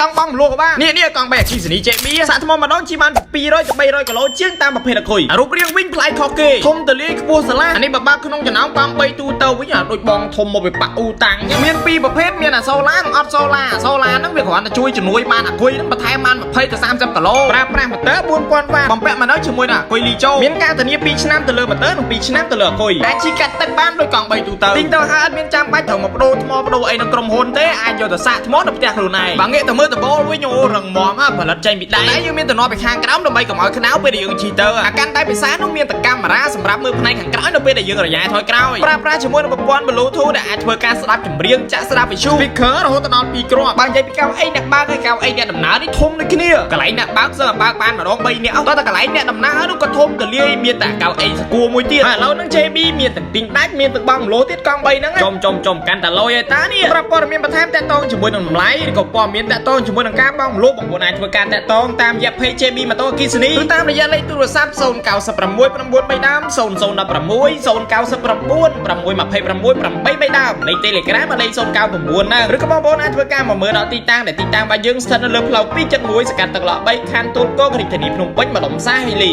ចង់បងលក់បាននេះកង់បែកគីសនី JB សាក់ថ្មម្ដងជីបាន200ទៅ300គីឡូជាងតាមប្រភេទអគុយរូបរាងវិញប្លែកខុសគេធំទលាយខ្ពស់សាឡាអានេះបើក្នុងចំណោមកង់3ទូទៅវិញដូចបងធំមកពីប៉ាអ៊ូតាំងមាន2ប្រភេទមានអាសូឡានិងអត់សូឡាហ្នឹងវាគ្រាន់តែជួយជំនួយបានអគុយនឹងបន្ថែមបាន20ទៅ30គីឡូប្រើប្រាស់ម៉ូទ័រ4000វ៉ាតបំពាក់មកនៅជាមួយនឹងអគុយលីជូមានការធានា2ឆ្នាំទៅលើម៉ូទ័រនិង2ឆ្នាំទៅលើអគុយអាចជីកាត់ទឹកបានដោយកង់3ទូទៅទិញទៅហើយអត់មានចាំបាច់ត្រូវមកបដូរថ្មបដូរអីនឹងក្រុមហ៊ុនទេអាចយកទៅសាក់ថ្មនៅផ្ទះខ្លួនឯងបើងាកទៅមើលដបវិញរឹងមាំផលិតចេញពីដៃយើងមានតំណពីខាងក្រោមដើម្បីកុំឲ្យខ្នៅពេលដែលយើងជីទៅអាកាន់តែពិសេសនោះមានតកាមេរ៉ាសម្រាប់មើលផ្នែកខាងក្រោយនៅពេលដែលយើងរយ៉ាថយក្រោយប្រើប្រាស់ជាមួយនឹងប្រព័ន្ធ Bluetooth ដែលអាចធ្វើការស្ដាប់ចម្រៀងចាក់ស្ដាប់វិទ្យុ speaker រហូតដល់2គ្រាប់បើនិយាយពីកៅអីអ្នកបើកហើយកៅអីអ្នកដំណើរនេះធំដូចគ្នាកន្លែងអ្នកបើកសើបើកបានម្ដង3នាក់តោះតែកន្លែងអ្នកដំណើរនោះក៏ធំទលាយមានតែកៅអីស្គួរមួយទៀតឥឡូវហ្នឹង JB មានទាំងទីងដាច់មានទាំងបងលោទៀតកង់3ហ្នឹងចំកាន់តែលយឯតានេះប្រាប់ព័ត៌មានបន្ថែមតាក់ទងជាមួយនឹងតម្លៃឬក៏ព័ត៌មានតាក់ទងជាមួយនឹងការបងលោកបងប្អូនអាចធ្វើការតាក់ទងតាមរយៈ page JB ម៉ូតូអគ្គិសនីឬតាមរយៈលេខទូរស័ព្ទ096 993ដើម0016 099 629 ដើមលេខ Telegram លេខ099ហ្នឹងឬក៏បងប្អូនអាចធ្វើការមកមើលដល់ទីតាំងដែលទីតាំងរបស់យើងស្ថិតនៅលើផ្លូវ271សកាត់ទឹកឡោះ3ខណ្ឌទូតកោរាជធានីភ្នំពេញម្ដុំសាហេលី